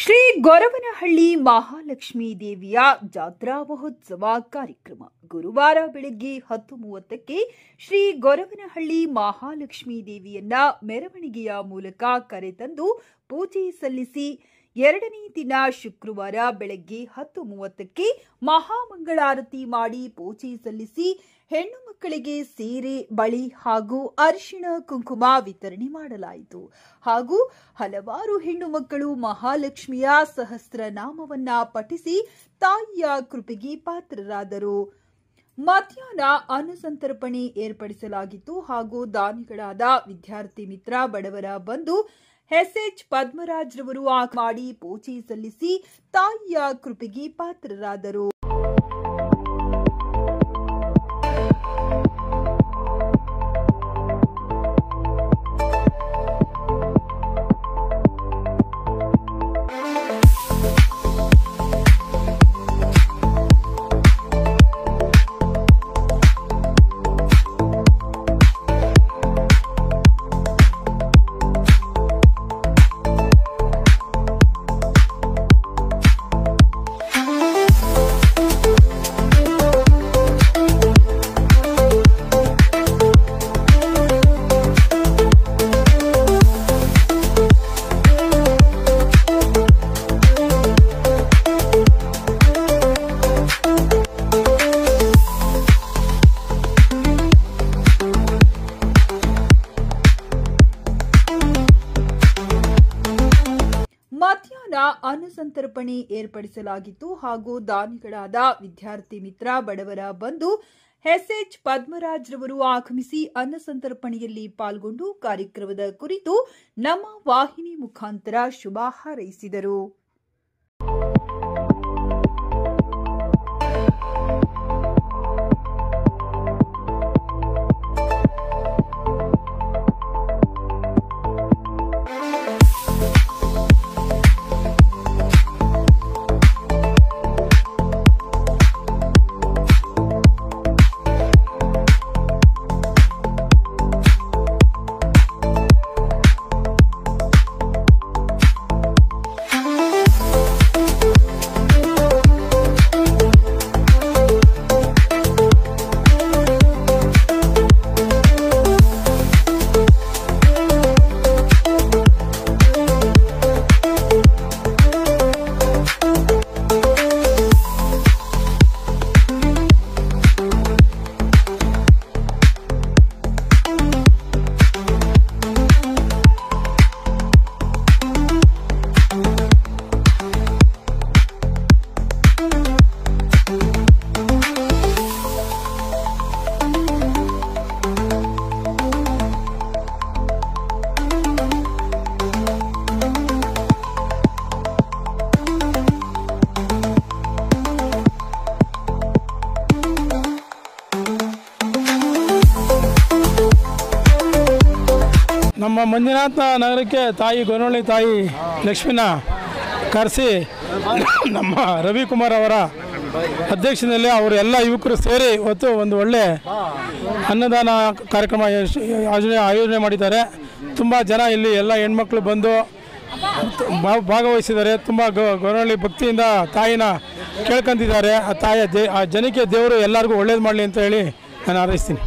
ಶ್ರೀ ಗೊರವನಹಳ್ಳಿ ಮಹಾಲಕ್ಷ್ಮೀ ದೇವಿಯ ಜಾತ್ರಾ ಮಹೋತ್ಸವ ಕಾರ್ಯಕ್ರಮ ಗುರುವಾರ ಬೆಳಗ್ಗೆ 10:30ಕ್ಕೆ ಶ್ರೀ ಗೊರವನಹಳ್ಳಿ ಮಹಾಲಕ್ಷ್ಮೀ ದೇವಿಯನ್ನ ಮೆರವಣಿಗೆಯ ಮೂಲಕ ಕರೆತಂದು ಪೂಜೆ ಸಲ್ಲಿಸಿ ಎರಡನೇ ದಿನ ಶುಕ್ರವಾರ ಬೆಳಗ್ಗೆ 10:30ಕ್ಕೆ ಮಹಾಮಂಗಳಾರತಿ ಮಾಡಿ ಪೂಜೆ ಸಲ್ಲಿಸಿ ಹೆಣ್ಣು ಮಕ್ಕಳಿಗೆ ಸೀರೆ ಬಳಿ ಹಾಗೂ ಅರಿಶಿಣ ಕುಂಕುಮ ವಿತರಣೆ ಮಾಡಲಾಯಿತು ಹಾಗೂ ಹಲವಾರು ಹೆಣ್ಣು ಮಕ್ಕಳು ಮಹಾಲಕ್ಷ್ಮಿಯ ಸಹಸ್ರನಾಮವನ್ನ ಪಠಿಸಿ ತಾಯಿಯ ಕೃಪೆಗೆ ಪಾತ್ರರಾದರು. ಮಧ್ಯಾಹ್ನ ಅನ್ನಸಂತರ್ಪಣೆ ಏರ್ಪಡಿಸಲಾಗಿತ್ತು ಹಾಗೂ ದಾನಿಗಳಾದ ವಿದ್ಯಾರ್ಥಿ ಮಿತ್ರ ಬಡವರ ಬಂಧು ಎಸ್ಎಚ್ ಪದ್ಮರಾಜ್ ರವರು ಮಾಡಿ ಪೂಜೆ ಸಲ್ಲಿಸಿ ತಾಯಿಯ ಕೃಪೆಗೆ ಪಾತ್ರರಾದರು. ಮಧ್ಯಾಹ್ನ ಅನ್ನಸಂತರ್ಪಣೆ ಏರ್ಪಡಿಸಲಾಗಿತ್ತು ಹಾಗೂ ದಾನಿಗಳಾದ ವಿದ್ಯಾರ್ಥಿ ಮಿತ್ರ ಬಡವರ ಬಂಧು ಎಸ್ಎಚ್ ಪದ್ಮರಾಜ್ ರವರು ಆಗಮಿಸಿ ಅನ್ನಸಂತರ್ಪಣೆಯಲ್ಲಿ ಪಾಲ್ಗೊಂಡು ಕಾರ್ಯಕ್ರಮದ ಕುರಿತು ನಮ್ಮ ವಾಹಿನಿ ಮುಖಾಂತರ ಶುಭ ಹಾರೈಸಿದರು. ನಮ್ಮ ಮಂಜುನಾಥ ನಗರಕ್ಕೆ ತಾಯಿ ಗೊರವನಹಳ್ಳಿ ತಾಯಿ ಲಕ್ಷ್ಮಿನ ಕರೆಸಿ ನಮ್ಮ ರವಿಕುಮಾರ್ ಅವರ ಅಧ್ಯಕ್ಷತೆಯಲ್ಲಿ ಅವರು ಎಲ್ಲ ಯುವಕರು ಸೇರಿ ಇವತ್ತು ಒಂದು ಒಳ್ಳೆ ಅನ್ನದಾನ ಕಾರ್ಯಕ್ರಮ ಆಯೋಜನೆ ಮಾಡಿದ್ದಾರೆ. ತುಂಬ ಜನ ಇಲ್ಲಿ ಎಲ್ಲ ಹೆಣ್ಮಕ್ಳು ಬಂದು ಭಾಗವಹಿಸಿದ್ದಾರೆ. ತುಂಬ ಗೊರವನಹಳ್ಳಿ ಭಕ್ತಿಯಿಂದ ತಾಯಿನ ಕೇಳ್ಕೊಂತಿದ್ದಾರೆ. ಆ ಜನಕ್ಕೆ ದೇವರು ಎಲ್ಲರಿಗೂ ಒಳ್ಳೇದು ಮಾಡಲಿ ಅಂತ ಹೇಳಿ ನಾನು ಹಾರೈಸ್ತೀನಿ.